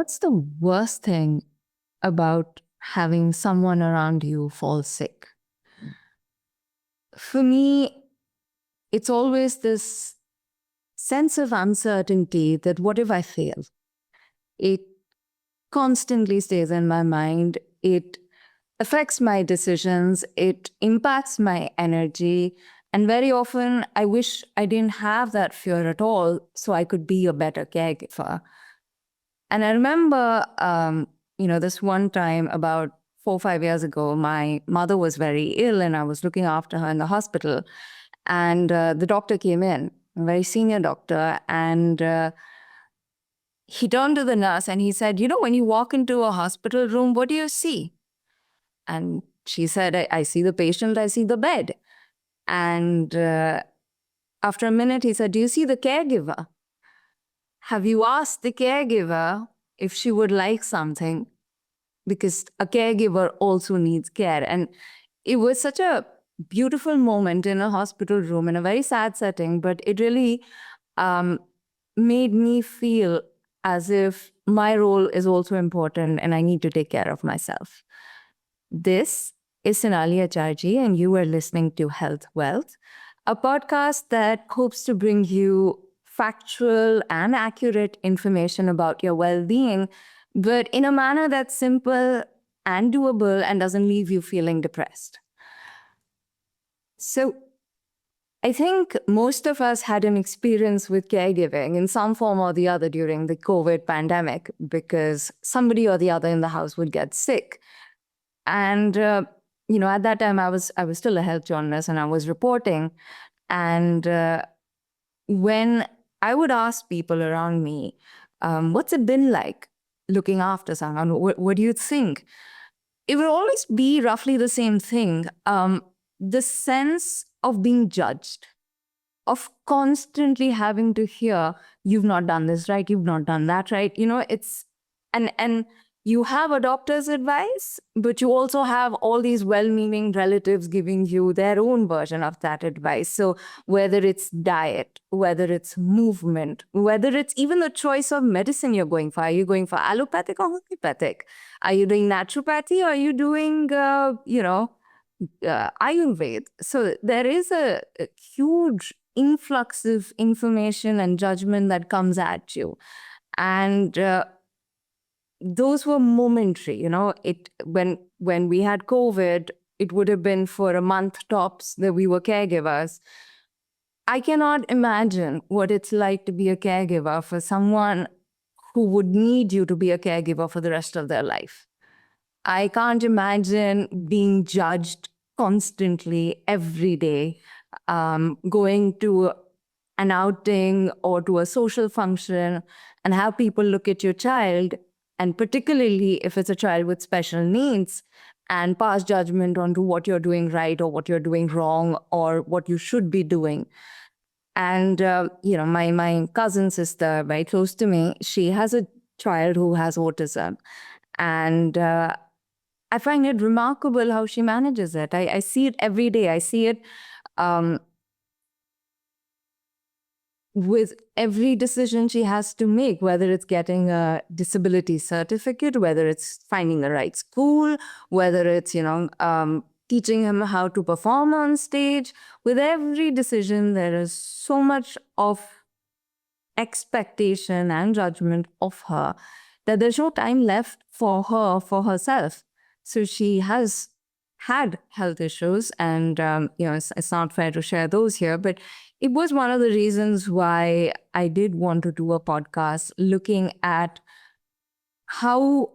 What's the worst thing about having someone around you fall sick? For me, it's always this sense of uncertainty that what if I fail? It constantly stays in my mind. It affects my decisions. It impacts my energy. And very often, I wish I didn't have that fear at all so I could be a better caregiver. And I remember, this one time about 4 or 5 years ago, my mother was very ill and I was looking after her in the hospital. And the doctor came in, a very senior doctor, and he turned to the nurse and he said, when you walk into a hospital room, what do you see? And she said, I see the patient, I see the bed. And after a minute, he said, do you see the caregiver? Have you asked the caregiver if she would like something? Because a caregiver also needs care. And it was such a beautiful moment in a hospital room in a very sad setting, but it really made me feel as if my role is also important and I need to take care of myself. This is Sonali Acharji, and you are listening to Health Wealth, a podcast that hopes to bring you factual and accurate information about your well-being, but in a manner that's simple and doable and doesn't leave you feeling depressed. So I think most of us had an experience with caregiving in some form or the other during the COVID pandemic because somebody or the other in the house would get sick. And, at that time, I was still a health journalist and I was reporting. And when I would ask people around me, what's it been like looking after someone? What do you think? It would always be roughly the same thing. The sense of being judged, of constantly having to hear, you've not done this right, you've not done that right. And you have a doctor's advice, but you also have all these well-meaning relatives giving you their own version of that advice. So whether it's diet, whether it's movement, whether it's even the choice of medicine you're going for, are you going for allopathic or homeopathic? Are you doing naturopathy or are you doing, Ayurveda? So there is a huge influx of information and judgment that comes at you. And those were momentary, when we had COVID, it would have been for a month tops that we were caregivers. I cannot imagine what it's like to be a caregiver for someone who would need you to be a caregiver for the rest of their life. I can't imagine being judged constantly every day, going to an outing or to a social function and have people look at your child, and particularly if it's a child with special needs, and pass judgment onto what you're doing right or what you're doing wrong or what you should be doing. And, my cousin sister, very close to me, she has a child who has autism. And I find it remarkable how she manages it. I see it every day. I see it with every decision she has to make, whether it's getting a disability certificate, whether it's finding the right school, whether it's, teaching him how to perform on stage. With every decision, there is so much of expectation and judgment of her that there's no time left for her, for herself. So she has had health issues, and it's not fair to share those here, but it was one of the reasons why I did want to do a podcast looking at how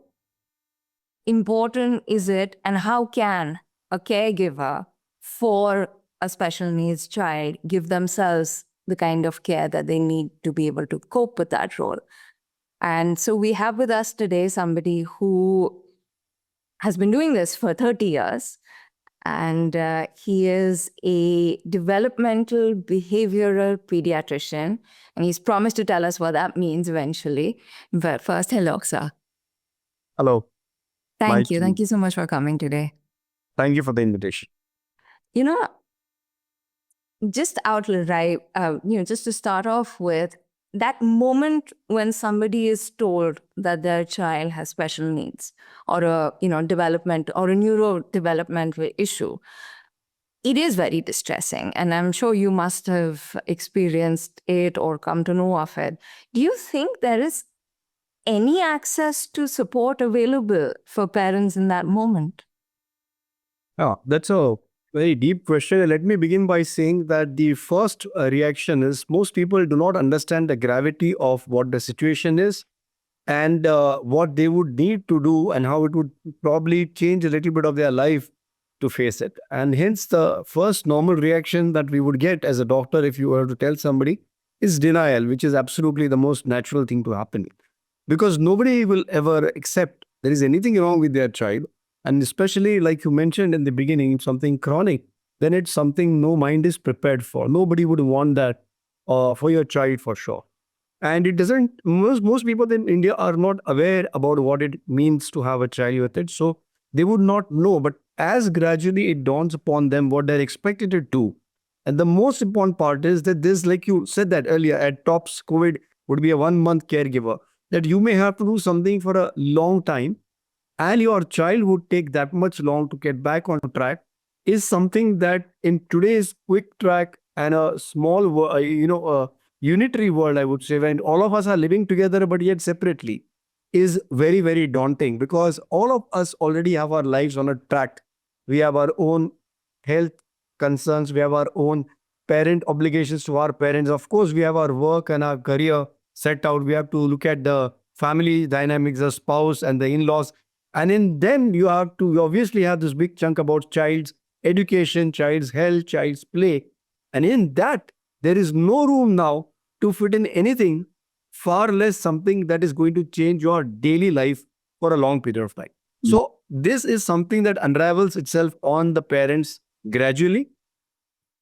important is it and how can a caregiver for a special needs child give themselves the kind of care that they need to be able to cope with that role. And so we have with us today somebody who has been doing this for 30 years. And he is a developmental behavioral pediatrician. And he's promised to tell us what that means eventually. But first, hello, sir. Hello. Thank you. Thank you so much for coming today. Thank you for the invitation. Just outright, just to start off with, that moment when somebody is told that their child has special needs or a development or a neurodevelopmental issue, it is very distressing. And I'm sure you must have experienced it or come to know of it. Do you think there is any access to support available for parents in that moment? Yeah, that's a very deep question. Let me begin by saying that the first reaction is most people do not understand the gravity of what the situation is and what they would need to do and how it would probably change a little bit of their life to face it. And hence, the first normal reaction that we would get as a doctor if you were to tell somebody is denial, which is absolutely the most natural thing to happen. Because nobody will ever accept there is anything wrong with their child. And especially, like you mentioned in the beginning, something chronic, then it's something no mind is prepared for. Nobody would want that for your child for sure. And it doesn't, most people in India are not aware about what it means to have a child with it. So they would not know. But as gradually it dawns upon them what they're expected to do. And the most important part is that this, like you said that earlier, at tops, COVID would be a 1 month caregiver, that you may have to do something for a long time and your child would take that much long to get back on track is something that in today's quick track and a small, unitary world, I would say, when all of us are living together but yet separately, is very, very daunting because all of us already have our lives on a track. We have our own health concerns, we have our own parent obligations to our parents. Of course, we have our work and our career set out. We have to look at the family dynamics, the spouse and the in-laws. And in them, you obviously have this big chunk about child's education, child's health, child's play. And in that, there is no room now to fit in anything, far less something that is going to change your daily life for a long period of time. So this is something that unravels itself on the parents gradually.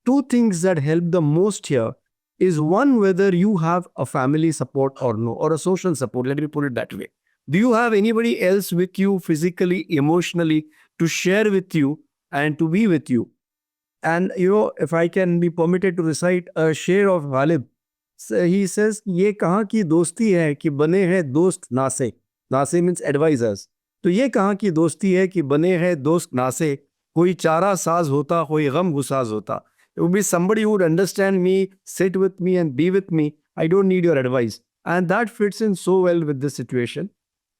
Two things that help the most here is one, whether you have a family support or no, or a social support. Let me put it that way. Do you have anybody else with you physically, emotionally, to share with you and to be with you? And if I can be permitted to recite a share of Ghalib, so he says, "ये कहाँ की दोस्ती है कि बने हैं दोस्त नासे." नासे means advisors. तो ये कहाँ की दोस्ती है कि बने हैं दोस्त नासे. कोई चारा साज होता, कोई गम गुसाज होता. It would be somebody who would understand me, sit with me and be with me. I don't need your advice. And that fits in so well with this situation.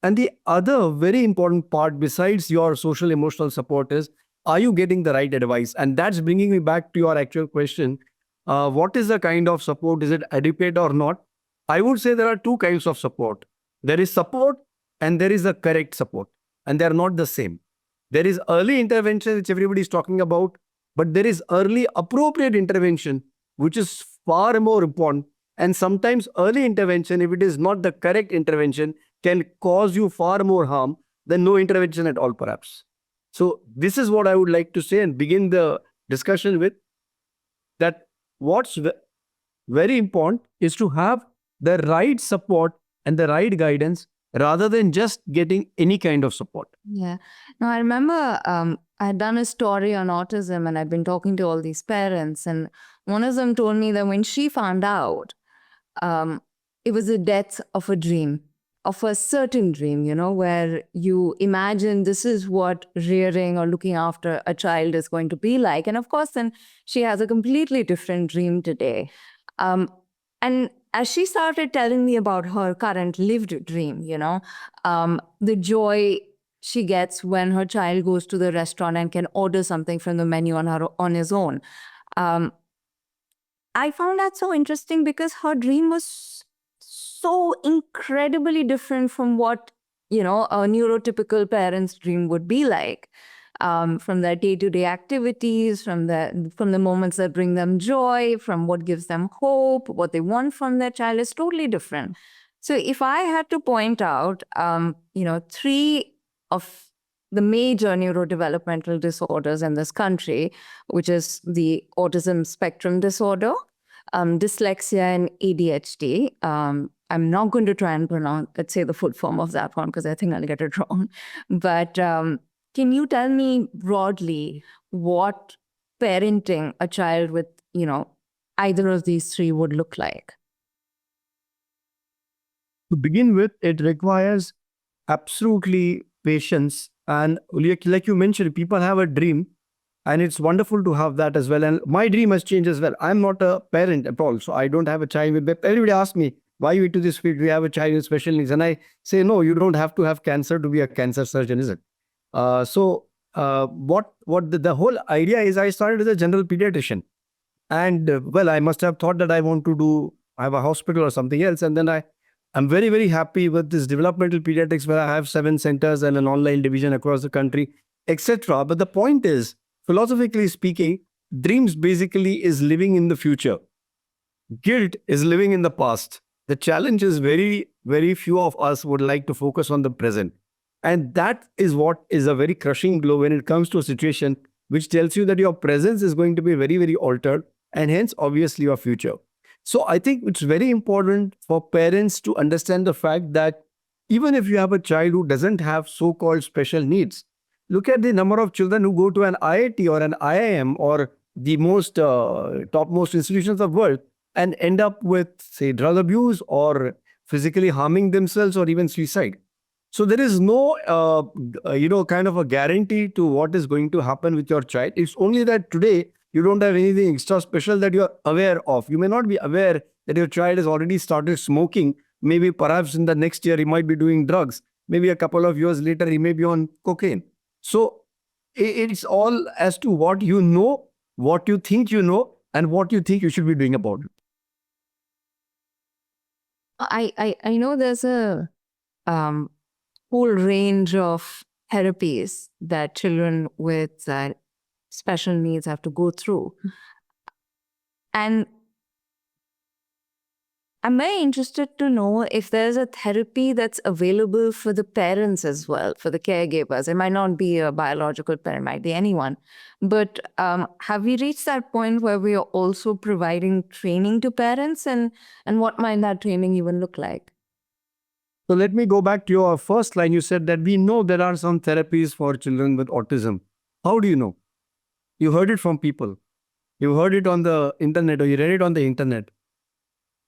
And the other very important part besides your social emotional support is, are you getting the right advice? And that's bringing me back to your actual question. What is the kind of support? Is it adequate or not? I would say there are two kinds of support. There is support and there is a correct support. And they are not the same. There is early intervention, which everybody is talking about, but there is early appropriate intervention, which is far more important. And sometimes early intervention, if it is not the correct intervention, can cause you far more harm than no intervention at all, perhaps. So this is what I would like to say and begin the discussion with, that what's very important is to have the right support and the right guidance rather than just getting any kind of support. Yeah. Now, I remember I had done a story on autism and I'd been talking to all these parents, and one of them told me that when she found out, it was the death of a dream, of a certain dream, where you imagine this is what rearing or looking after a child is going to be like. And of course, then she has a completely different dream today. And as she started telling me about her current lived dream, the joy she gets when her child goes to the restaurant and can order something from the menu on his own. I found that so interesting because her dream was so incredibly different from what, a neurotypical parent's dream would be like. From their day-to-day activities, from the moments that bring them joy, from what gives them hope, what they want from their child is totally different. So if I had to point out, 3 of the major neurodevelopmental disorders in this country, which is the autism spectrum disorder, dyslexia and ADHD. I'm not going to try and pronounce, let's say, the full form of that one because I think I'll get it wrong. But can you tell me broadly what parenting a child with, either of these 3 would look like? To begin with, it requires absolutely patience. And like you mentioned, people have a dream, and it's wonderful to have that as well. And my dream has changed as well. I'm not a parent at all, so I don't have a child with. Everybody asks me, why are you into this field? Do you have a child with special needs? And I say, no, you don't have to have cancer to be a cancer surgeon, is it? What the whole idea is, I started as a general pediatrician. And well, I must have thought that I want to do, I have a hospital or something else. And then I'm very, very happy with this developmental pediatrics, where I have 7 centers and an online division across the country, etc. But the point is, philosophically speaking, dreams basically is living in the future. Guilt is living in the past. The challenge is very, very few of us would like to focus on the present. And that is what is a very crushing blow when it comes to a situation which tells you that your presence is going to be very, very altered, and hence, obviously, your future. So I think it's very important for parents to understand the fact that even if you have a child who doesn't have so-called special needs, look at the number of children who go to an IIT or an IIM or the most topmost institutions of the world and end up with, say, drug abuse or physically harming themselves or even suicide. So there is no, kind of a guarantee to what is going to happen with your child. It's only that today you don't have anything extra special that you're aware of. You may not be aware that your child has already started smoking. Maybe perhaps in the next year he might be doing drugs. Maybe a couple of years later he may be on cocaine. So it's all as to what you know, what you think you know, and what you think you should be doing about it. I know there's a whole range of therapies that children with special needs have to go through. And I'm very interested to know if there's a therapy that's available for the parents as well, for the caregivers. It might not be a biological parent, it might be anyone. But have we reached that point where we are also providing training to parents? And what might that training even look like? So let me go back to your first line. You said that we know there are some therapies for children with autism. How do you know? You heard it from people. You heard it on the internet, or you read it on the internet.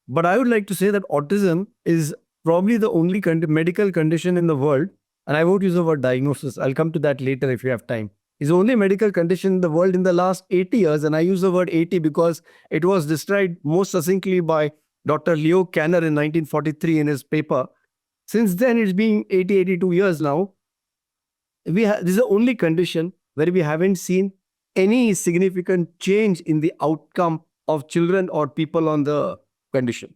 But I would like to say that autism is probably the only medical condition in the world, and I won't use the word diagnosis. I'll come to that later if you have time. It's the only medical condition in the world in the last 80 years, and I use the word 80 because it was described most succinctly by Dr. Leo Kanner in 1943 in his paper. Since then, it's been 80, 82 years now. This is the only condition where we haven't seen any significant change in the outcome of children or people on the condition.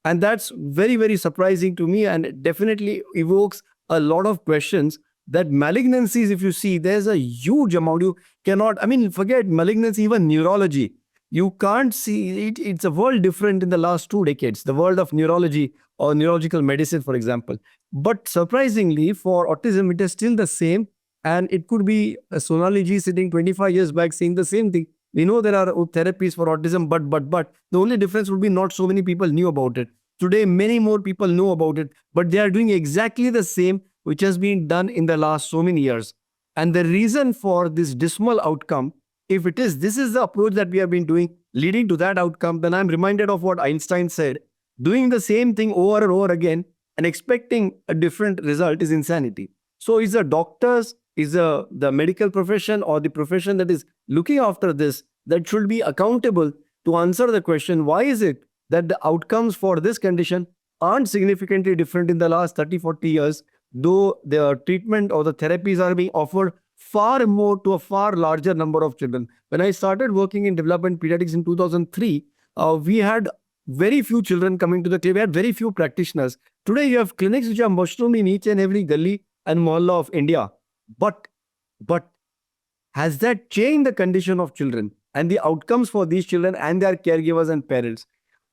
And that's very, very surprising to me, and it definitely evokes a lot of questions that malignancies, if you see, there's a huge amount. You cannot, forget malignancy, even neurology. You can't see it. It's a world different in the last 2 decades, the world of neurology or neurological medicine, for example. But surprisingly, for autism, it is still the same. And it could be a Sonali ji sitting 25 years back saying the same thing. We know there are therapies for autism, but the only difference would be not so many people knew about it. Today, many more people know about it, but they are doing exactly the same which has been done in the last so many years. And the reason for this dismal outcome, if this is the approach that we have been doing, leading to that outcome, then I'm reminded of what Einstein said. Doing the same thing over and over again and expecting a different result is insanity. So is the doctors, is the medical profession or the profession that is looking after this that should be accountable to answer the question, why is it that the outcomes for this condition aren't significantly different in the last 30, 40 years, though the treatment or the therapies are being offered far more to a far larger number of children. When I started working in development pediatrics in 2003, we had very few children coming to the clinic. We had very few practitioners. Today, you have clinics which are mushroomed in each and every gully and mohalla of India. But has that changed the condition of children and the outcomes for these children and their caregivers and parents?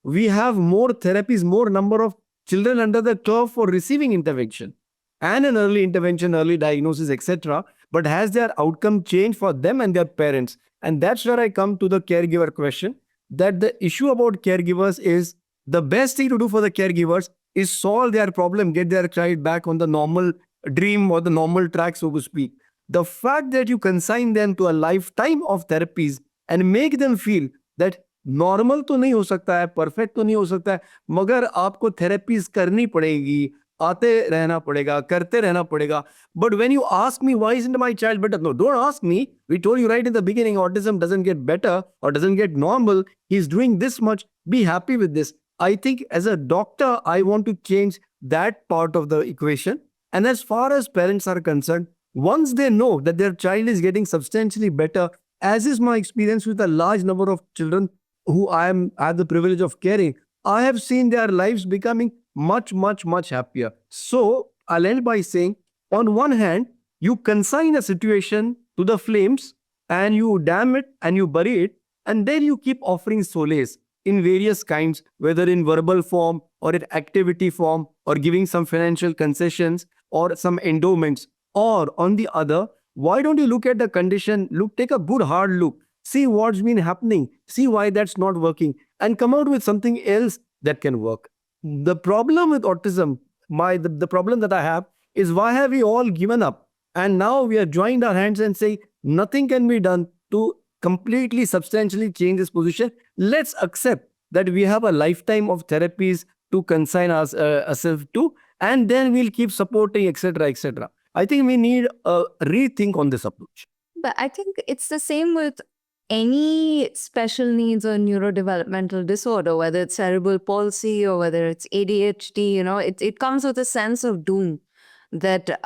We have more therapies, more number of children under the curve for receiving intervention and an early intervention, early diagnosis, etc. But has their outcome changed for them and their parents? And that's where I come to the caregiver question, that the issue about caregivers is the best thing to do for the caregivers is solve their problem, get their child back on the normal dream or the normal track, so to speak. The fact that you consign them to a lifetime of therapies and make them feel that normal तो नहीं हो सकता है, perfect तो नहीं हो सकता है, मगर आपको थेरेपीज करनी पड़ेगी, आते रहना पड़ेगा, करते रहना पड़ेगा. But when you ask me why isn't my child better, no, don't ask me. We told you right in the beginning, autism doesn't get better or doesn't get normal. He's doing this much. Be happy with this. I think as a doctor, I want to change that part of the equation. And as far as parents are concerned, once they know that their child is getting substantially better, as is my experience with a large number of children who I have the privilege of caring, I have seen their lives becoming much, much, much happier. So I'll end by saying, on one hand, you consign a situation to the flames and you damn it and you bury it, and then you keep offering solace in various kinds, whether in verbal form or in activity form, or giving some financial concessions or some endowments. Or on the other, why don't you look at the condition, take a good hard look, see what's been happening, see why that's not working, and come out with something else that can work. The problem with autism, the problem that I have is, why have we all given up? And now we are joined our hands and say nothing can be done to completely substantially change this position. Let's accept that we have a lifetime of therapies to consign ourselves to, and then we'll keep supporting, etc., etc. I think we need a rethink on this approach. But I think it's the same with any special needs or neurodevelopmental disorder, whether it's cerebral palsy or whether it's ADHD, it comes with a sense of doom that,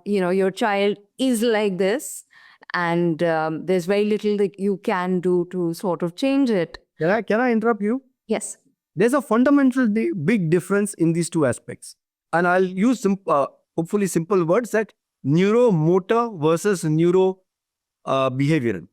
your child is like this, and there's very little that you can do to sort of change it. Can I interrupt you? Yes. There's a fundamental big difference in these two aspects. And I'll use hopefully simple words, that neuromotor versus behavioral.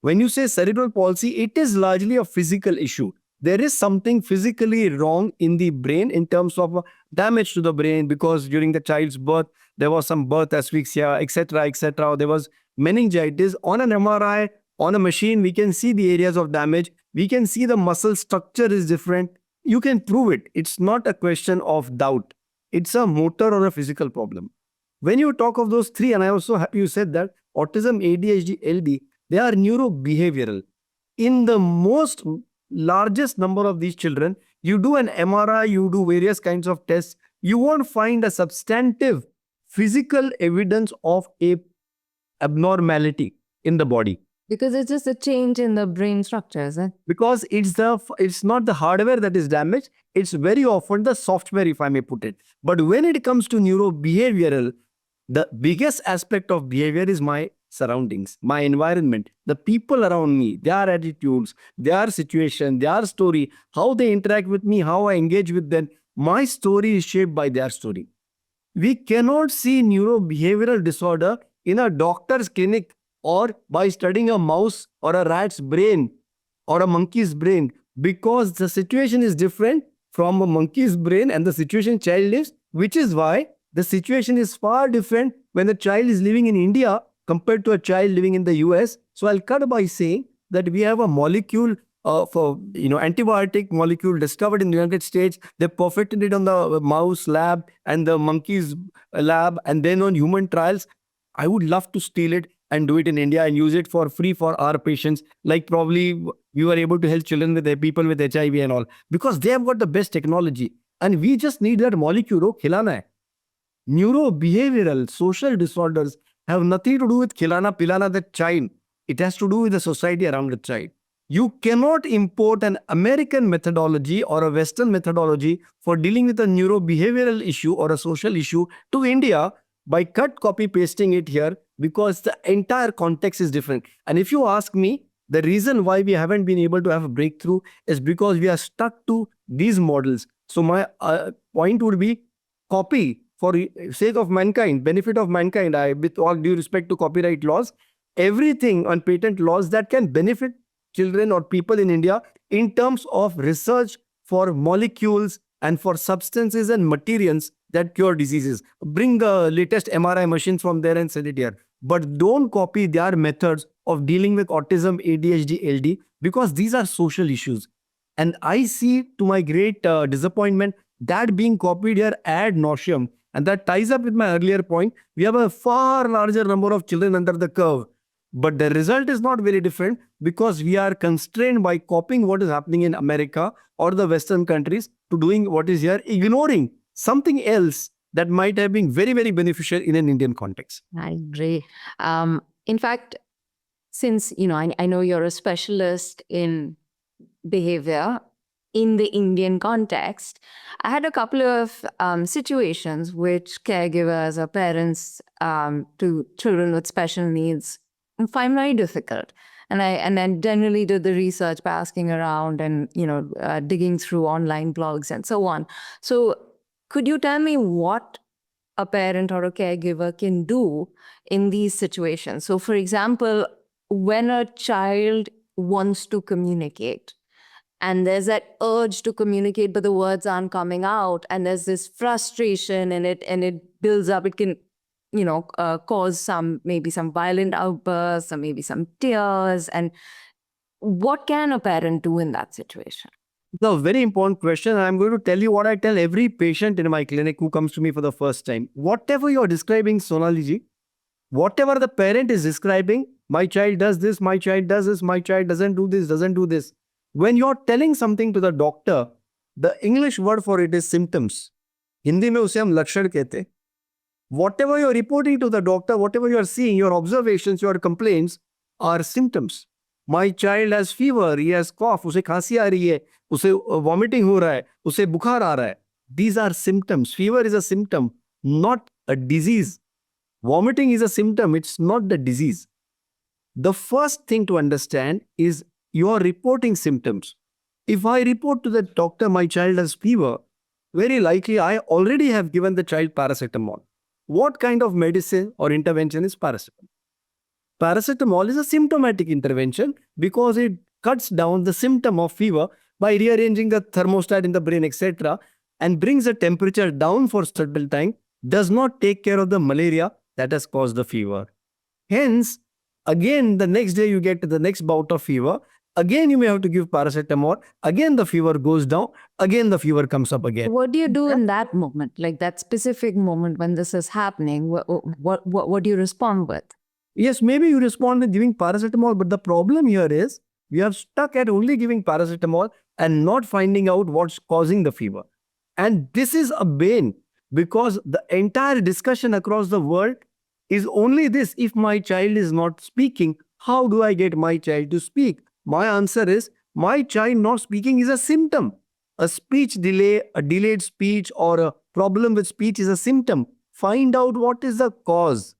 When you say cerebral palsy, it is largely a physical issue. There is something physically wrong in the brain in terms of damage to the brain, because during the child's birth, there was some birth asphyxia, etc., etc. There was meningitis. On an MRI, on a machine, we can see the areas of damage. We can see the muscle structure is different. You can prove it. It's not a question of doubt. It's a motor or a physical problem. When you talk of those three, and I was so happy you said that, autism, ADHD, LD, they are neurobehavioral. In the most largest number of these children, you do an MRI, you do various kinds of tests, you won't find a substantive physical evidence of a abnormality in the body. Because it's just a change in the brain structure, is it? Because it's not the hardware that is damaged, it's very often the software, if I may put it. But when it comes to neurobehavioral, the biggest aspect of behavior is my surroundings, my environment, the people around me, their attitudes, their situation, their story, how they interact with me, how I engage with them. My story is shaped by their story. We cannot see neurobehavioral disorder in a doctor's clinic or by studying a mouse or a rat's brain or a monkey's brain, because the situation is different from a monkey's brain and the situation child lives, which is why the situation is far different when the child is living in India compared to a child living in the US. So I'll cut by saying that we have a molecule for antibiotic molecule discovered in the United States. They perfected it on the mouse lab and the monkeys lab, and then on human trials. I would love to steal it and do it in India and use it for free for our patients. Like probably we were able to help children with people with HIV and all, because they have got the best technology, and we just need that molecule. Khilana hai. Neurobehavioral social disorders have nothing to do with khilana pilana the child. It has to do with the society around the child. You cannot import an American methodology or a Western methodology for dealing with a neurobehavioral issue or a social issue to India by copy pasting it here, because the entire context is different. And if you ask me, the reason why we haven't been able to have a breakthrough is because we are stuck to these models. So my point would be, copy for sake of mankind, benefit of mankind. With all due respect to copyright laws, everything on patent laws that can benefit children or people in India in terms of research for molecules and for substances and materials that cure diseases. Bring the latest MRI machines from there and send it here. But don't copy their methods of dealing with autism, ADHD, LD, because these are social issues. And I see, to my great disappointment, that being copied here ad nauseum. And that ties up with my earlier point. We have a far larger number of children under the curve, but the result is not very different, because we are constrained by copying what is happening in America or the Western countries to doing what is here, ignoring something else that might have been very, very beneficial in an Indian context. I agree. In fact, since, I know you're a specialist in behavior in the Indian context, I had a couple of situations which caregivers or parents to children with special needs find very difficult. And I generally did the research by asking around and, digging through online blogs and so on. So could you tell me what a parent or a caregiver can do in these situations? So for example, when a child wants to communicate and there's that urge to communicate, but the words aren't coming out, and there's this frustration and it builds up, it can, cause maybe some violent outbursts or maybe some tears. And what can a parent do in that situation? It's a very important question. I'm going to tell you what I tell every patient in my clinic who comes to me for the first time. Whatever you're describing, Sonali ji, whatever the parent is describing, my child does this, my child does this, my child doesn't do this, doesn't do this. When you're telling something to the doctor, the English word for it is symptoms. Hindi mein use hum lakshana kehte hain. Whatever you're reporting to the doctor, whatever you're seeing, your observations, your complaints are symptoms. My child has fever, he has cough, उसे खांसी आ रही है, उसे vomiting हो रहा है, उसे बुखार आ रहा है. These are symptoms. Fever is a symptom, not a disease. Vomiting is a symptom, it's not the disease. The first thing to understand is you are reporting symptoms. If I report to the doctor my child has fever, very likely I already have given the child paracetamol. What kind of medicine or intervention is paracetamol? Paracetamol is a symptomatic intervention because it cuts down the symptom of fever by rearranging the thermostat in the brain, etc., and brings the temperature down for certain time, does not take care of the malaria that has caused the fever. Hence, again, the next day you get the next bout of fever, again you may have to give paracetamol, again the fever goes down, again the fever comes up again. What do you do in that moment, like that specific moment when this is happening? What do you respond with? Yes, maybe you respond with giving paracetamol, but the problem here is we are stuck at only giving paracetamol and not finding out what's causing the fever. And this is a bane because the entire discussion across the world is only this: if my child is not speaking, how do I get my child to speak? My answer is, my child not speaking is a symptom. A speech delay, a delayed speech, or a problem with speech is a symptom. Find out what is the cause.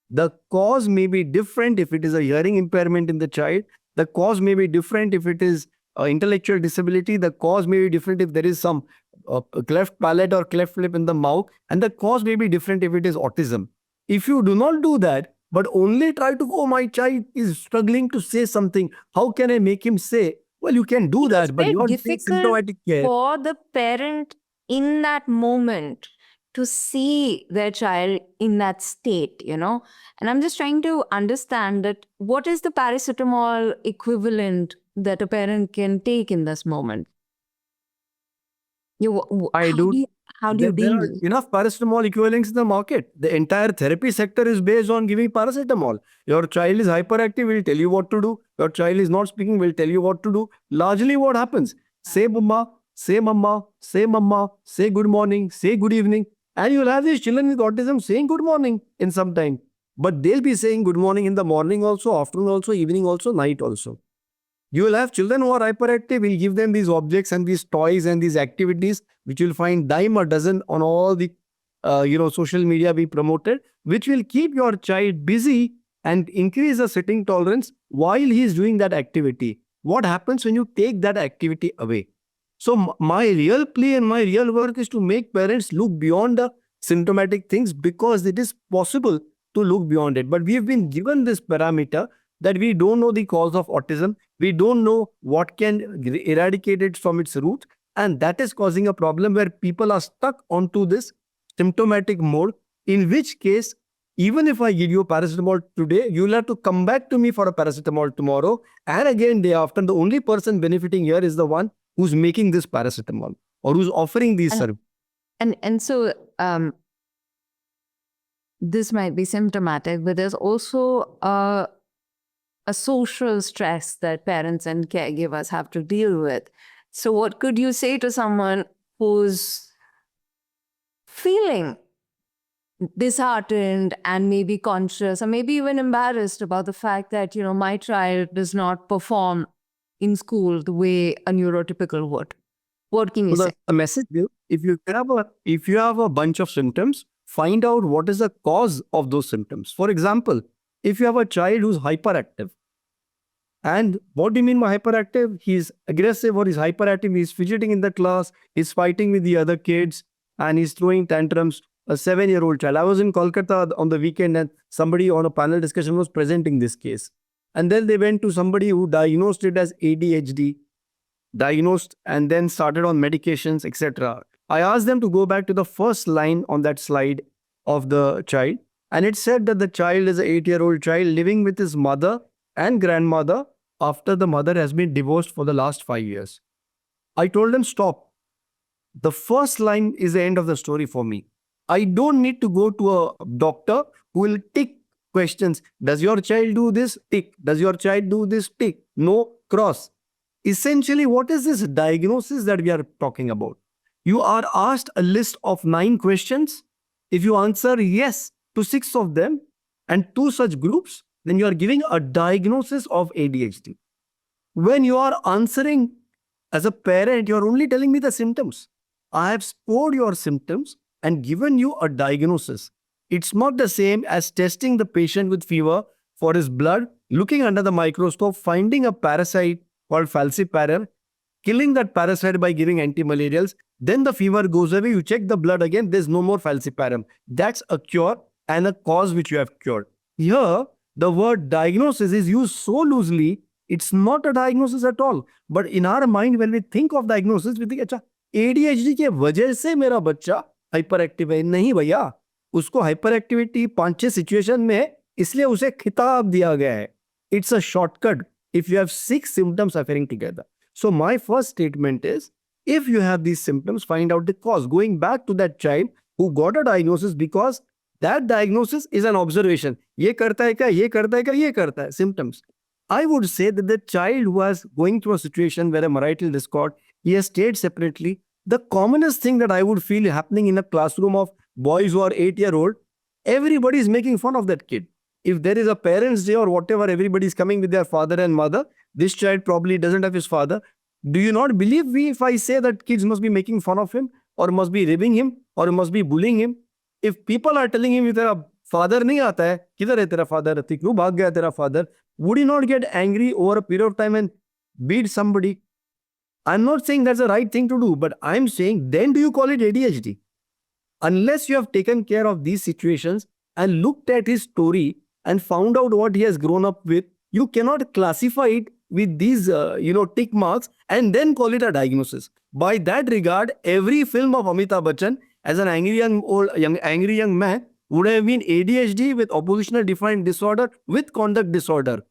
The cause may be different if it is a hearing impairment in the child. The cause may be different if it is intellectual disability. The cause may be different if there is some cleft palate or cleft lip in the mouth. And the cause may be different if it is autism. If you do not do that, but only try to go, my child is struggling to say something, how can I make him say? Well, you can do that, but you are doing symptomatic care. For the parent in that moment to see their child in that state, And I'm just trying to understand that what is the paracetamol equivalent that a parent can take in this moment? How do you deal with it? Enough paracetamol equivalents in the market. The entire therapy sector is based on giving paracetamol. Your child is hyperactive, we'll tell you what to do. Your child is not speaking, we'll tell you what to do. Largely what happens? Say mama, say mama, say mama, say good morning, say good evening. And you'll have these children with autism saying good morning in some time. But they'll be saying good morning in the morning also, afternoon also, evening also, night also. You will have children who are hyperactive. We'll give them these objects and these toys and these activities, which you'll find dime a dozen on all the social media be promoted, which will keep your child busy and increase the sitting tolerance while he is doing that activity. What happens when you take that activity away? So my real play and my real work is to make parents look beyond the symptomatic things, because it is possible to look beyond it. But we have been given this parameter that we don't know the cause of autism. We don't know what can eradicate it from its root. And that is causing a problem where people are stuck onto this symptomatic mode, in which case, even if I give you paracetamol today, you'll have to come back to me for a paracetamol tomorrow. And again, day after. The only person benefiting here is the one who's making this paracetamol or who's offering these services. And so this might be symptomatic, but there's also a a social stress that parents and caregivers have to deal with. So what could you say to someone who's feeling disheartened and maybe conscious or maybe even embarrassed about the fact that, my child does not perform in school the way a neurotypical would? What can you So say? the message is, if you have a bunch of symptoms, find out what is the cause of those symptoms. For example, if you have a child who's hyperactive, and what do you mean by hyperactive? He's aggressive or he's hyperactive, he's fidgeting in the class, he's fighting with the other kids, and he's throwing tantrums. A 7-year-old child. I was in Kolkata on the weekend and somebody on a panel discussion was presenting this case. And then they went to somebody who diagnosed it as ADHD, diagnosed and then started on medications, etc. I asked them to go back to the first line on that slide of the child. And it said that the child is an 8-year-old child living with his mother and grandmother after the mother has been divorced for the last 5 years. I told them, stop. The first line is the end of the story for me. I don't need to go to a doctor who will tick questions. Does your child do this? Tick. Does your child do this? Tick. No, cross. Essentially, what is this diagnosis that we are talking about? You are asked a list of 9 questions. If you answer yes to 6 of them and 2 such groups, then you are giving a diagnosis of ADHD. When you are answering as a parent, you are only telling me the symptoms. I have scored your symptoms and given you a diagnosis. It's not the same as testing the patient with fever for his blood, looking under the microscope, finding a parasite called falciparum, killing that parasite by giving antimalarials. Then the fever goes away, you check the blood again, there's no more falciparum. That's a cure and a cause which you have cured. Here, the word diagnosis is used so loosely, it's not a diagnosis at all. But in our mind, when we think of diagnosis, we think, अच्छा, ADHD के वजह से मेरा बच्चा hyper active है. नहीं भैया, उसको हाइपर एक्टिविटी 5-6 सिचुएशन में है, इसलिए उसे खिताब दिया गया है. It's a shortcut if you have 6 symptoms appearing together. So my first statement is, if you have these symptoms, find out the cause. Going back to that child who got a diagnosis because that diagnosis is an observation. ये करता है क्या, ये करता है क्या, ये करता है, symptoms. I would say that the child who was going through a situation where a marital discord, he has stayed separately. The commonest thing that I would feel happening in a classroom of boys who are 8-year-old, everybody is making fun of that kid. If there is a parents' day or whatever, everybody is coming with their father and mother. This child probably doesn't have his father. Do you not believe me if I say that kids must be making fun of him or must be ribbing him or must be bullying him? If people are telling him, तेरा father नहीं आता है, किधर है तेरा father, क्यों भाग गया तेरा father, would he not get angry over a period of time and beat somebody? I'm not saying that's the right thing to do, but I'm saying, then do you call it ADHD? Unless you have taken care of these situations and looked at his story and found out what he has grown up with, you cannot classify it with these, tick marks and then call it a diagnosis. By that regard, every film of Amitabh Bachchan as an angry young man would have been ADHD with oppositional defiant disorder with conduct disorder.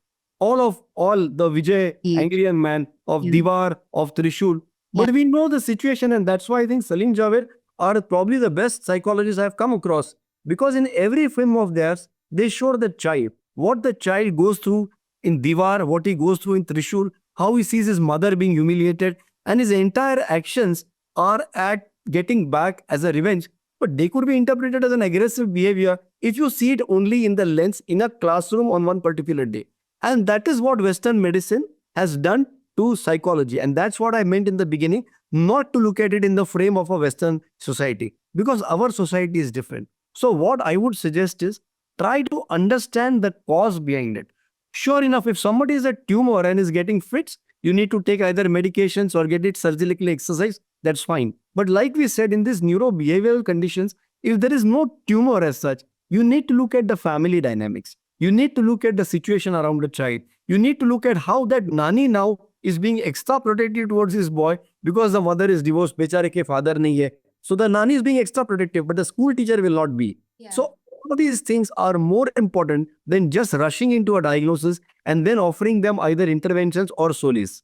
All the Vijay, angry young man of Diwar, of Trishul. But we know the situation, and that's why I think Salim Javed are probably the best psychologists I have come across. Because in every film of theirs, they show the child, what the child goes through in Diwar, what he goes through in Trishul, how he sees his mother being humiliated, and his entire actions are at getting back as a revenge. But they could be interpreted as an aggressive behavior if you see it only in the lens in a classroom on one particular day. And that is what Western medicine has done to psychology. And that's what I meant in the beginning, not to look at it in the frame of a Western society, because our society is different. So what I would suggest is, try to understand the cause behind it. Sure enough, if somebody is a tumor and is getting fits, you need to take either medications or get it surgically exercised. That's fine. But like we said, in these neurobehavioral conditions, if there is no tumor as such, you need to look at the family dynamics. You need to look at the situation around the child. You need to look at how that nani now is being extra protective towards his boy because the mother is divorced, bechare ke father nahi hai. So the nani is being extra protective, but the school teacher will not be. So all of these things are more important than just rushing into a diagnosis and then offering them either interventions or solace.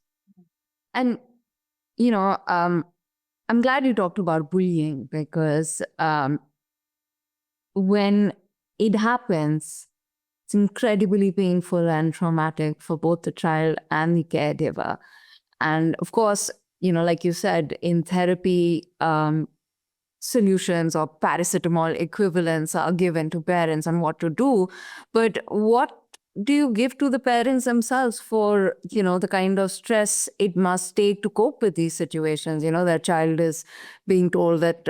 And, I'm glad you talked about bullying, because when it happens, It's incredibly painful and traumatic for both the child and the caregiver. And of course, like you said, in therapy, solutions or paracetamol equivalents are given to parents on what to do. But what do you give to the parents themselves for, the kind of stress it must take to cope with these situations? Their child is being told that,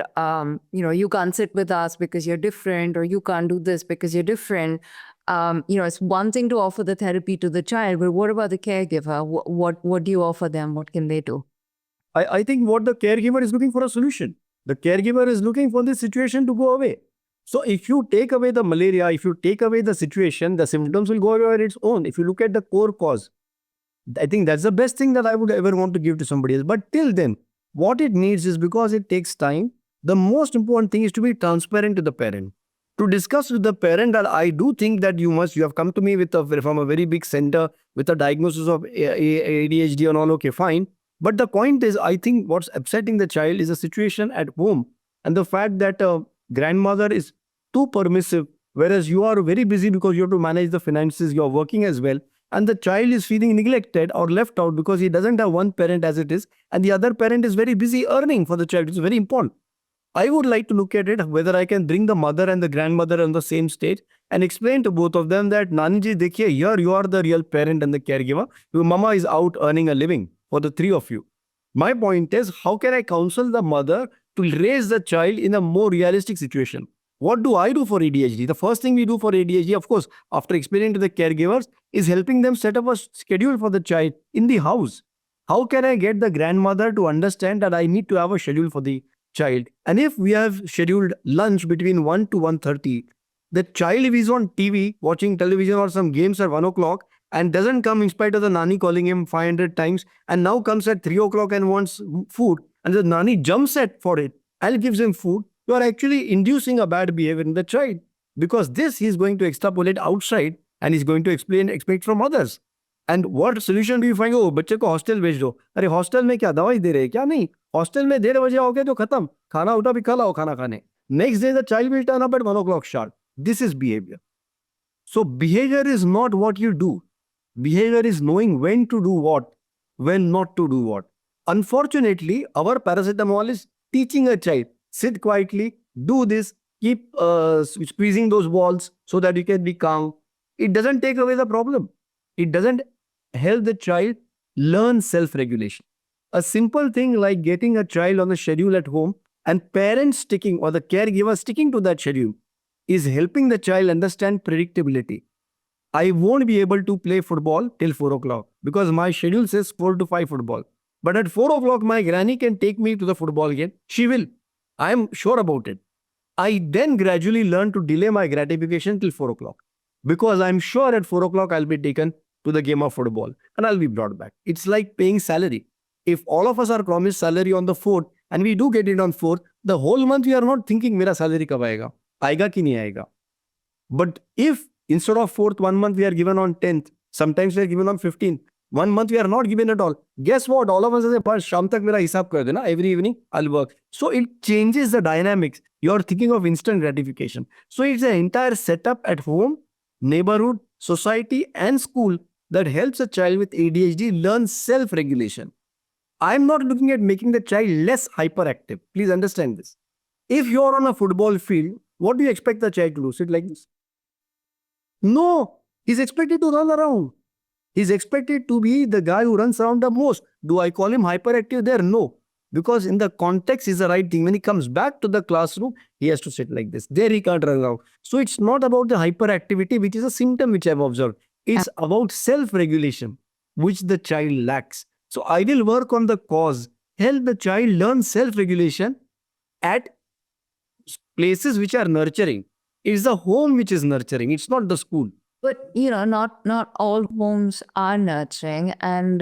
you can't sit with us because you're different, or you can't do this because you're different. It's one thing to offer the therapy to the child, but what about the caregiver? What do you offer them? What can they do? I think what the caregiver is looking for a solution. The caregiver is looking for this situation to go away. So if you take away the malaria, if you take away the situation, the symptoms will go away on its own. If you look at the core cause, I think that's the best thing that I would ever want to give to somebody else. But till then, what it needs is, because it takes time, the most important thing is to be transparent to the parent. To discuss with the parent that I do think that you have come to me from a very big center with a diagnosis of ADHD and all, okay, fine. But the point is, I think what's upsetting the child is a situation at home, and the fact that grandmother is too permissive, whereas you are very busy because you have to manage the finances, you're working as well, and the child is feeling neglected or left out because he doesn't have one parent as it is, and the other parent is very busy earning for the child. It's very important. I would like to look at it whether I can bring the mother and the grandmother on the same stage and explain to both of them that, Nani ji, dekhiye, here you are the real parent and the caregiver. Your mama is out earning a living for the three of you. My point is, how can I counsel the mother to raise the child in a more realistic situation? What do I do for ADHD? The first thing we do for ADHD, of course, after explaining to the caregivers, is helping them set up a schedule for the child in the house. How can I get the grandmother to understand that I need to have a schedule for the child? And if we have scheduled lunch between 1 to 1:30, the child, if he's on TV, watching television or some games at 1 o'clock, and doesn't come in spite of the nani calling him 500 times, and now comes at 3 o'clock and wants food, and the nani jumps at for it and gives him food, you are actually inducing a bad behavior in the child, because this he's going to extrapolate outside and he's going to expect from others. And what solution do you find? Oh, बच्चे को hostel भेज दो. अरे hostel में क्या दवाई दे रहे हैं क्या? नहीं, हॉस्टल में 1:30 बजे आओगे तो खत्म, खाना उठा भी खा लाओ खाना खाने. Next day the child will turn up at 1 o'clock sharp. This is behavior. So behavior is not what you do. Behavior is knowing when to do what, when not to do what. Unfortunately, our paracetamol is teaching a child, sit quietly, do this, keep squeezing those balls so that you can be calm. It doesn't take away the problem. It doesn't help the child learn self-regulation. A simple thing like getting a child on a schedule at home and parents sticking, or the caregiver sticking to that schedule, is helping the child understand predictability. I won't be able to play football till 4 o'clock because my schedule says 4 to 5 football. But at 4 o'clock, my granny can take me to the football game. She will. I am sure about it. I then gradually learn to delay my gratification till 4 o'clock because I'm sure at 4 o'clock I'll be taken to the game of football and I'll be brought back. It's like paying salary. If all of us are promised salary on the 4th and we do get it on 4th, the whole month we are not thinking mera salary kab aayega? Aayega ki nahi aayega? But if instead of 4th, 1 month we are given on 10th, sometimes we are given on 15th, 1 month we are not given at all. Guess what? All of us say, "Bas sham tak mera hisab kar dena, every evening I'll work." So it changes the dynamics. You're thinking of instant gratification. So it's an entire setup at home, neighborhood, society and school that helps a child with ADHD learn self-regulation. I'm not looking at making the child less hyperactive. Please understand this. If you're on a football field, what do you expect the child to do? Sit like this? No, he's expected to run around. He's expected to be the guy who runs around the most. Do I call him hyperactive there? No. Because in the context is the right thing. When he comes back to the classroom, he has to sit like this. There he can't run around. So it's not about the hyperactivity, which is a symptom which I've observed. It's about self-regulation, which the child lacks. So I will work on the cause, help the child learn self-regulation at places which are nurturing. It's the home which is nurturing. It's not the school. But, not all homes are nurturing. And,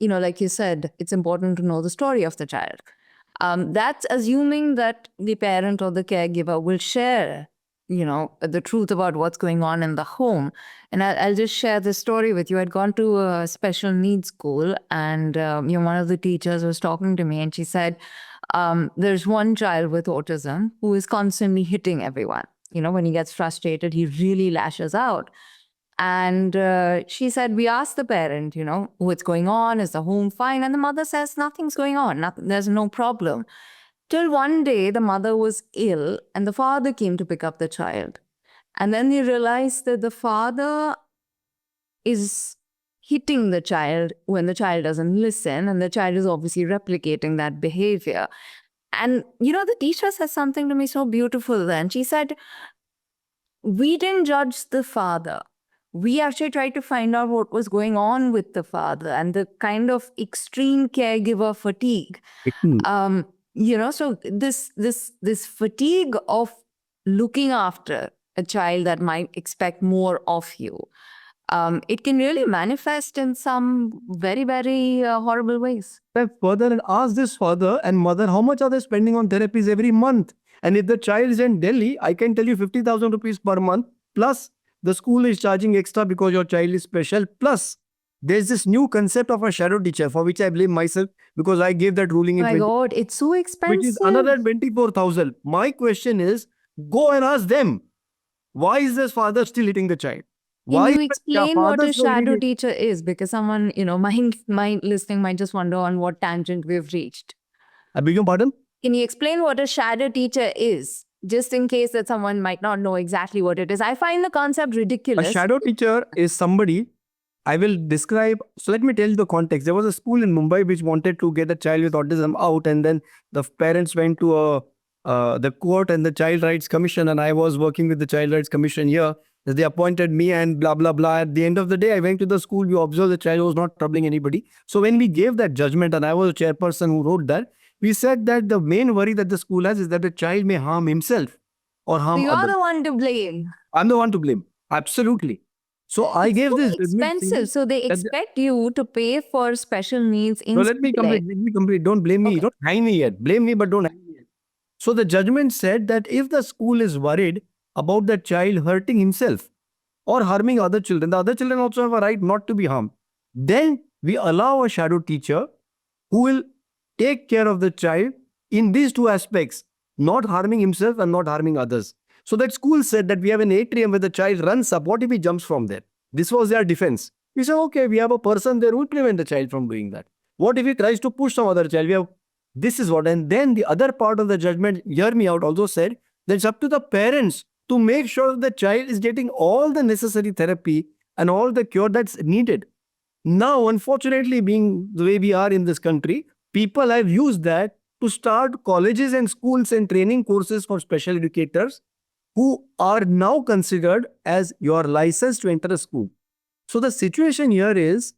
like you said, it's important to know the story of the child. That's assuming that the parent or the caregiver will share, the truth about what's going on in the home. And I'll just share this story with you. I'd gone to a special needs school and, one of the teachers was talking to me and she said, there's one child with autism who is constantly hitting everyone. When he gets frustrated, he really lashes out. And she said, we asked the parent, what's going on? Is the home fine? And the mother says, nothing's going on. There's no problem. Till one day, the mother was ill and the father came to pick up the child. And then they realized that the father is hitting the child when the child doesn't listen. And the child is obviously replicating that behavior. And, the teacher said something to me so beautiful then. She said, we didn't judge the father. We actually tried to find out what was going on with the father and the kind of extreme caregiver fatigue. So this fatigue of looking after a child that might expect more of you, it can really manifest in some very, very horrible ways. Further, and ask this father and mother, how much are they spending on therapies every month? And if the child is in Delhi, I can tell you 50,000 rupees per month, plus the school is charging extra because your child is special, plus there's this new concept of a shadow teacher, for which I blame myself because I gave that ruling in my God, it's so expensive. Which is another 24,000. My question is, go and ask them, why is this father still hitting the child? Can you explain what a shadow teacher is? Because someone, my listening might just wonder on what tangent we've reached. I beg your pardon? Can you explain what a shadow teacher is? Just in case that someone might not know exactly what it is. I find the concept ridiculous. A shadow teacher is somebody, I will describe. So let me tell you the context. There was a school in Mumbai which wanted to get a child with autism out, and then the parents went to the court and the Child Rights Commission, and I was working with the Child Rights Commission here. They appointed me and blah, blah, blah. At the end of the day, I went to the school. We observed the child was not troubling anybody. So when we gave that judgment, and I was a chairperson who wrote that, we said that the main worry that the school has is that the child may harm himself or harm others. You're the one to blame. I'm the one to blame. Absolutely. So I gave this expensive. So they expect you to pay for special needs in let me complete. Don't blame me. Don't hang me yet. Blame me, but don't hang me yet. So the judgment said that if the school is worried about the child hurting himself or harming other children, the other children also have a right not to be harmed, then we allow a shadow teacher who will take care of the child in these two aspects, not harming himself and not harming others. So that school said that we have an atrium where the child runs up. What if he jumps from there? This was their defense. We said, okay, we have a person there who will prevent the child from doing that. What if he tries to push some other child? This is what. And then the other part of the judgment, hear me out, also said that it's up to the parents to make sure that the child is getting all the necessary therapy and all the cure that's needed. Now, unfortunately, being the way we are in this country, people have used that to start colleges and schools and training courses for special educators who are now considered as your license to enter a school. So the situation here is,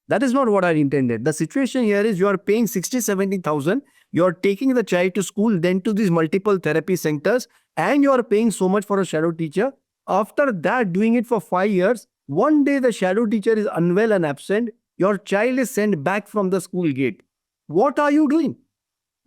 that is not what I intended. The situation here is you are paying 60, 70,000. You are taking the child to school, then to these multiple therapy centers, and you are paying so much for a shadow teacher. After that, doing it for 5 years, one day the shadow teacher is unwell and absent. Your child is sent back from the school gate. What are you doing?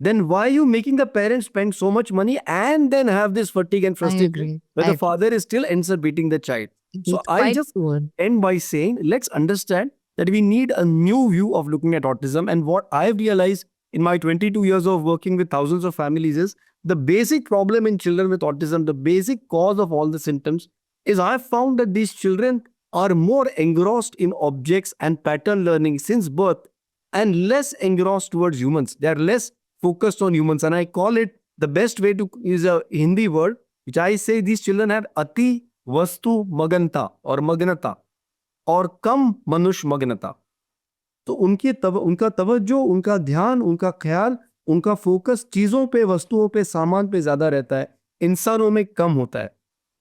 Then why are you making the parents spend so much money and then have this fatigue and frustration where the father is still ends up beating the child? So I just end by saying, let's understand that we need a new view of looking at autism. And what I've realized in my 22 years of working with thousands of families is the basic problem in children with autism, the basic cause of all the symptoms is I've found that these children are more engrossed in objects and pattern learning since birth and less engrossed towards humans. They are less focused on humans. And I call it, the best way to use a Hindi word, which I say these children have ati vastu maganta or magnata और कम मनुष्य मग्नता. तो उनका तवज्जो, उनका ध्यान, उनका ख्याल, उनका फोकस चीजों पे, वस्तुओं पे, सामान पे ज्यादा रहता है, इंसानों में कम होता है.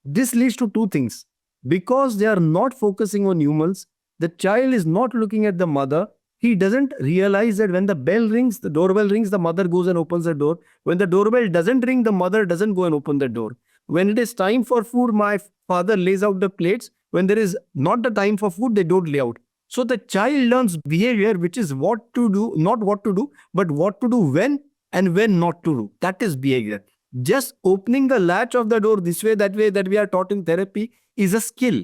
This leads to two things. Because they are not focusing on humans, the child is not looking at the mother. He doesn't realize that when the bell rings, the doorbell rings, the mother goes and opens the door. When the doorbell doesn't ring, the mother doesn't go and open the door. When it is time for food, my father lays out the plates. When there is not the time for food, they don't lay out. So the child learns behavior, which is what to do, not what to do, but what to do when and when not to do. That is behavior. Just opening the latch of the door this way, that we are taught in therapy is a skill.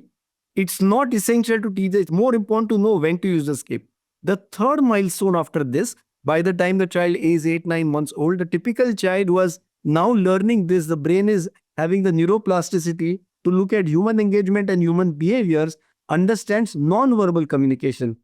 It's not essential to teach. It's more important to know when to use the skill. The third milestone after this, by the time the child is 8-9 months old, the typical child was now learning this. The brain is having the neuroplasticity to look at human engagement and human behaviors. understands non-verbal communication.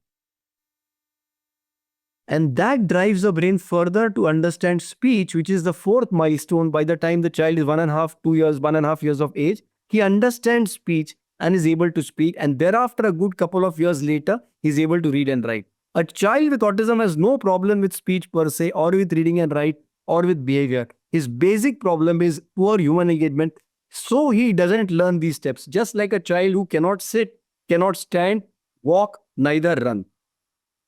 And that drives the brain further to understand speech, which is the fourth milestone. By the time the child is 1.5, 2 years, 1.5 years of age, he understands speech and is able to speak. And thereafter, a good couple of years later, he's able to read and write. A child with autism has no problem with speech per se, or with reading and write, or with behavior. His basic problem is poor human engagement. So he doesn't learn these steps. Just like a child who cannot sit, cannot stand, walk, neither run.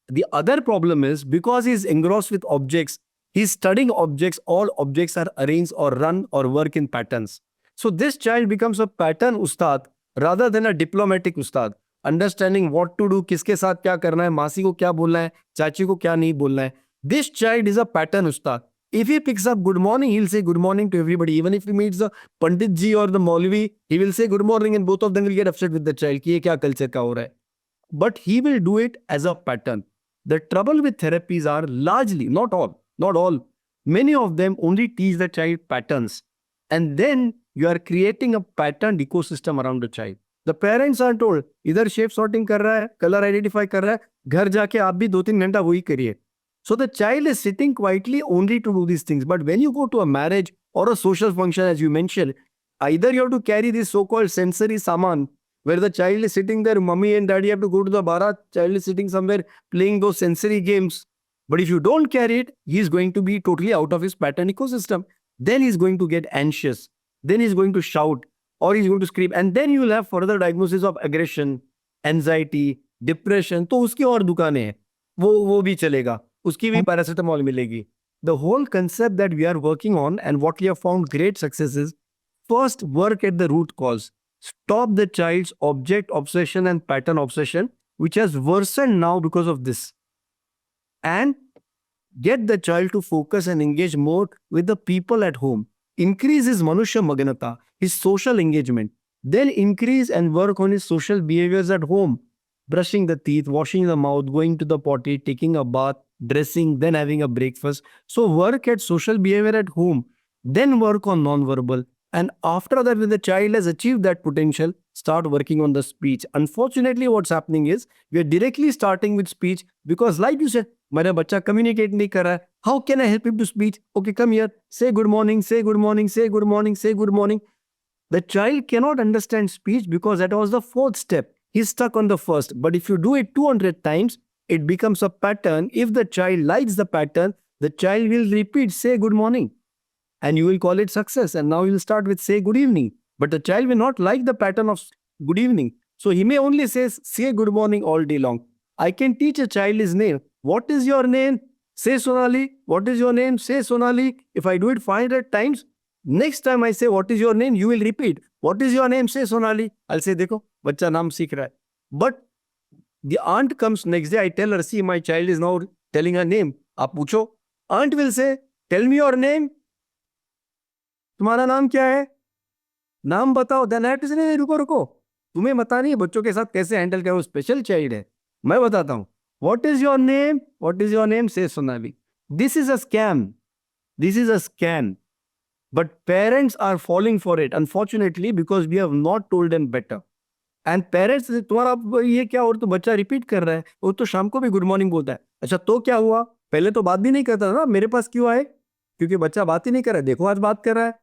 The other problem is because he's engrossed with objects, he's studying objects, all objects are arranged or run or work in patterns. So this child becomes a pattern ustad rather than a diplomatic ustad. Understanding what to do, किसके साथ क्या करना है, मासी को क्या बोलना है, चाची को क्या नहीं बोलना है. This child is a pattern ustad. If he picks up good morning, he'll say good morning to everybody. Even if he meets the Pandit ji or the Maulvi, he will say good morning and both of them will get upset with the child कि ये क्या culture का हो रहा है. But he will do it as a pattern. The trouble with therapies are largely, not all, many of them only teach the child patterns. And then you are creating a patterned ecosystem around the child. The parents are told, either shape sorting कर रहा है, color identify कर रहा है, घर जाके आप भी 2-3 घंटा वही करिए. So the child is sitting quietly only to do these things. But when you go to a marriage or a social function, as you mentioned, either you have to carry this so-called sensory saman, where the child is sitting there, mommy and daddy have to go to the barat, child is sitting somewhere playing those sensory games. But if you don't carry it, he is going to be totally out of his pattern ecosystem. Then he's going to get anxious. Then he's going to shout or he's going to scream. And then you will have further diagnosis of aggression, anxiety, depression. तो उसकी और दुकानें हैं. वो भी चलेगा. उसकी भी paracetamol मिलेगी. The whole concept that we are working on and what we have found great success is, first work at the root cause. Stop the child's object obsession and pattern obsession, which has worsened now because of this. And get the child to focus and engage more with the people at home. Increase his Manushya Maganata, his social engagement. Then increase and work on his social behaviors at home. Brushing the teeth, washing the mouth, going to the potty, taking a bath, dressing, then having a breakfast. So work at social behavior at home. Then work on non-verbal. And after that, when the child has achieved that potential, start working on the speech. Unfortunately, what's happening is, we are directly starting with speech because like you said, मेरा बच्चा communicate नहीं कर रहा है. How can I help him to speech? Okay, come here. Say good morning, say good morning, say good morning, say good morning. The child cannot understand speech because that was the fourth step. He's stuck on the first. But if you do it 200 times, it becomes a pattern. If the child likes the pattern, the child will repeat, say good morning. And you will call it success. And now you will start with say good evening. But the child will not like the pattern of good evening. So he may only say good morning all day long. I can teach a child his name. What is your name? Say Sonali. What is your name? Say Sonali. If I do it 500 times, next time I say what is your name, you will repeat. What is your name? Say Sonali. I'll say, देखो, बच्चा नाम सीख रहा है. But the aunt comes next day. I tell her, see, my child is now telling her name. आप पूछो. Aunt will say, tell me your name. तुम्हारा नाम क्या है? नाम बताओ. Then I have to say, नहीं, रुको. तुम्हें पता नहीं है बच्चों के साथ कैसे हैंडल करो. स्पेशल चाइल्ड है. मैं बताता हूँ. What is your name? What is your name? Say Sonali. This is a scam. This is a scam. But parents are falling for it, unfortunately, because we have not told them better. And parents, तुम्हारा ये क्या और तो बच्चा repeat कर रहा है, वो तो शाम को भी गुड मॉर्निंग बोलता है. अच्छा तो क्या हुआ? पहले तो बात भी नहीं करता ना. मेरे पास क्यों आए? क्योंकि बच्चा बात ही नहीं कर रहा है. देखो आज बात कर रहा है.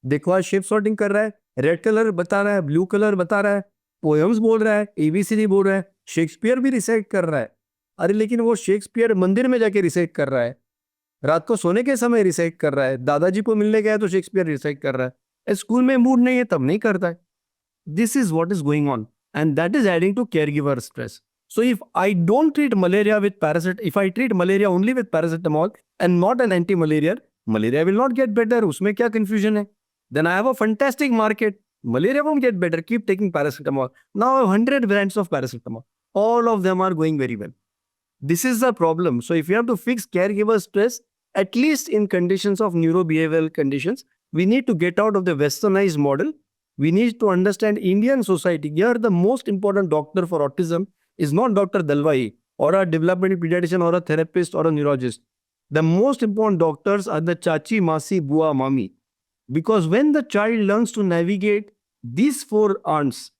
देखो आज शेप सॉर्टिंग कर रहा है. रेड कलर बता रहा है, ब्लू कलर बता रहा है, पोएम्स बोल रहा है, एबीसीडी बोल रहा है, शेक्सपियर भी रिसाइट कर रहा है. अरे लेकिन वो शेक्सपियर मंदिर में जाके रिसाइट कर रहा है, रात को सोने के समय रिसाइट कर रहा है, दादाजी को मिलने गया तो शेक्सपियर रिसाइट कर रहा है. स्कूल में मूड नहीं है तब नहीं करता है. This is what is going on and that is adding to caregiver stress. So if I don't treat malaria with paracetamol, if I treat malaria only with paracetamol and not an anti-malaria, malaria will not get better. उसमें क्या confusion है? Then I have a fantastic market. Malaria won't get better. Keep taking paracetamol. Now I have 100 brands of paracetamol. All of them are going very well. This is the problem. So if you have to fix caregiver stress, at least in conditions of neurobehavioral conditions, we need to get out of the westernized model. We need to understand Indian society. Here, the most important doctor for autism is not Dr. Dalwai or a developmental pediatrician or a therapist or a neurologist. The most important doctors are the chachi, masi, bua, mami. Because when the child learns to navigate these four aunts,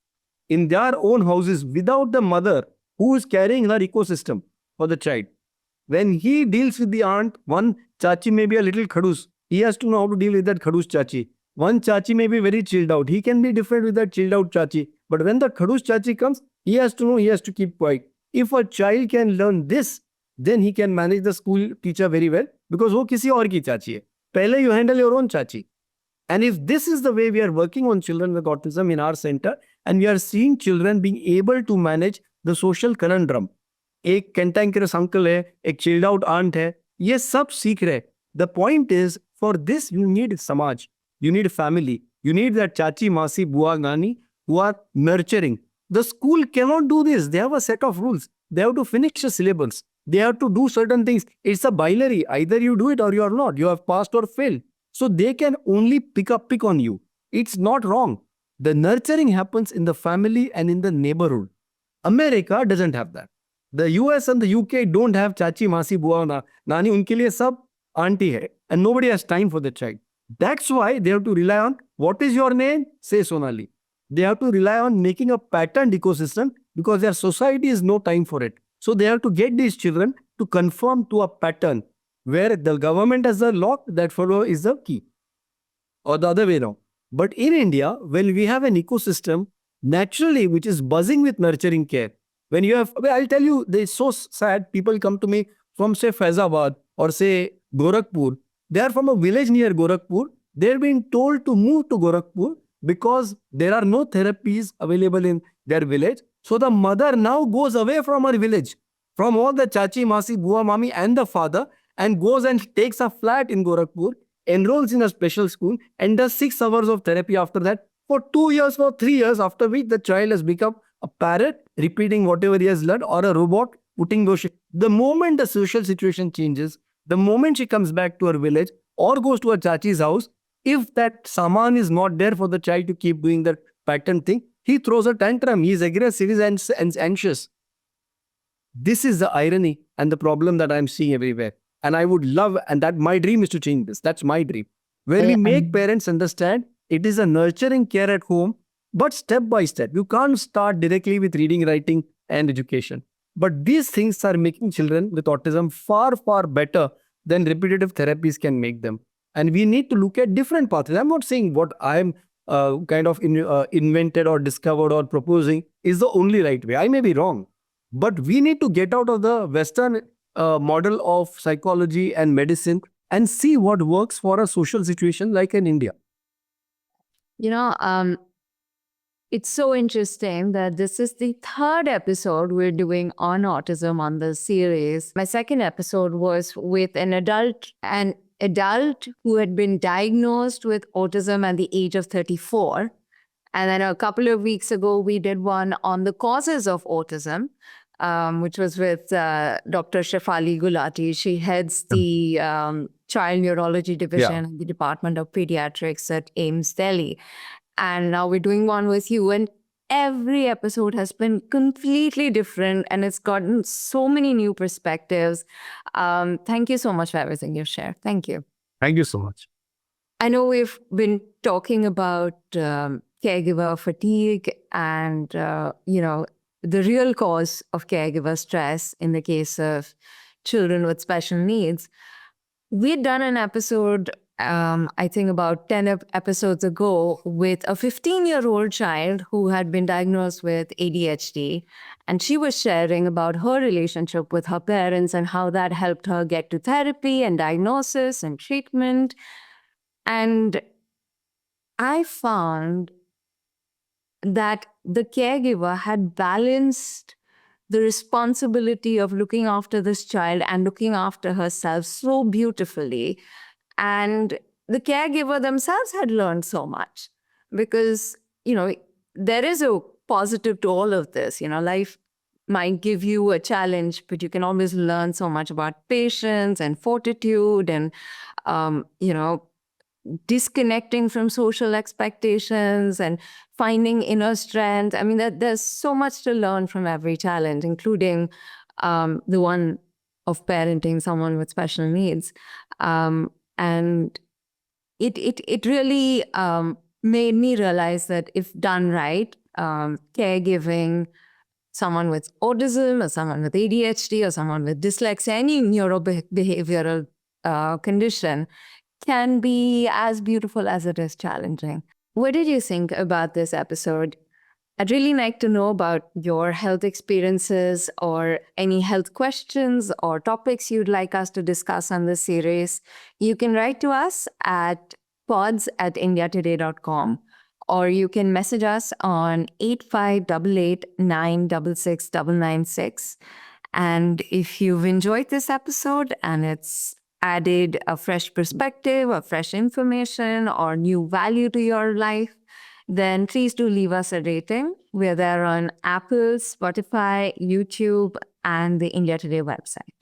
in their own houses without the mother who is carrying her ecosystem for the child. When he deals with the aunt, one chachi may be a little khadus. He has to know how to deal with that khadus chachi. One chachi may be very chilled out. He can be different with that chilled out chachi. But when the khadus chachi comes, he has to know he has to keep quiet. If a child can learn this, then he can manage the school teacher very well because वो किसी और की चाची है. पहले you handle your own chachi. And if this is the way we are working on children with autism in our center, and we are seeing children being able to manage the social conundrum, एक cantankerous uncle है, एक chilled out aunt है, ये सब सीख रहे. The point is for this you need samaj, you need family, you need that chachi masi बुआ नानी who are nurturing. The school cannot do this. They have a set of rules. They have to finish the syllabus. They have to do certain things. It's a binary. Either you do it or you are not. You have passed or failed. So they can only pick on you. It's not wrong. The nurturing happens in the family and in the neighborhood. America doesn't have that. The US and the UK don't have chachi, masi, bua, nani. Unke liye sab auntie hai. And nobody has time for the child. That's why they have to rely on, what is your name? Say Sonali. They have to rely on making a patterned ecosystem because their society has no time for it. So they have to get these children to conform to a pattern where the government has a lock, that follow is the key. Or the other way around. But in India, when we have an ecosystem naturally which is buzzing with nurturing care, when you have, I'll tell you, it's so sad. People come to me from, say, Faizabad or say Gorakhpur. They are from a village near Gorakhpur. They're being told to move to Gorakhpur because there are no therapies available in their village. So the mother now goes away from her village, from all the chachi, masi, bua, mami and the father, and goes and takes a flat in Gorakhpur, enrolls in a special school and does 6 hours of therapy after that for 2 years, for 3 years, after which the child has become a parrot, repeating whatever he has learned, or a robot, putting those shit. The moment the social situation changes, the moment she comes back to her village or goes to her chachi's house, if that saman is not there for the child to keep doing that pattern thing, he throws a tantrum, he is aggressive, he is anxious. This is the irony and the problem that I'm seeing everywhere. And I would love, and that my dream is to change this. That's my dream. Where we make parents understand it is a nurturing care at home, but step by step. You can't start directly with reading, writing, and education. But these things are making children with autism far, far better than repetitive therapies can make them. And we need to look at different paths. I'm not saying what I'm invented or discovered or proposing is the only right way. I may be wrong. But we need to get out of the Western model of psychology and medicine and see what works for a social situation like in India. You know, it's so interesting that this is the 3rd episode we're doing on autism on the series. My 2nd episode was with an adult who had been diagnosed with autism at the age of 34. And then a couple of weeks ago, we did one on the causes of autism, which was with Dr. Shefali Gulati. She heads the Child Neurology Division in the Department of Pediatrics at AIMS Delhi. And now we're doing one with you. And every episode has been completely different and it's gotten so many new perspectives. Thank you so much for everything you've shared. Thank you. Thank you so much. I know we've been talking about caregiver fatigue and, the real cause of caregiver stress in the case of children with special needs. We'd done an episode, I think about 10 episodes ago, with a 15-year-old child who had been diagnosed with ADHD. And she was sharing about her relationship with her parents and how that helped her get to therapy and diagnosis and treatment. And I found that the caregiver had balanced the responsibility of looking after this child and looking after herself so beautifully. And the caregiver themselves had learned so much because, there is a positive to all of this. Life might give you a challenge, but you can always learn so much about patience and fortitude and, disconnecting from social expectations and finding inner strength. I mean, there's so much to learn from every challenge, including the one of parenting someone with special needs. And it really made me realize that if done right, caregiving someone with autism or someone with ADHD or someone with dyslexia, any neurobehavioral condition can be as beautiful as it is challenging. What did you think about this episode? I'd really like to know about your health experiences or any health questions or topics you'd like us to discuss on this series. You can write to us at pods@indiatoday.com, or you can message us on 8588966996. And if you've enjoyed this episode and it's added a fresh perspective or fresh information or new value to your life, then please do leave us a rating. We're there on Apple, Spotify, YouTube, and the India Today website.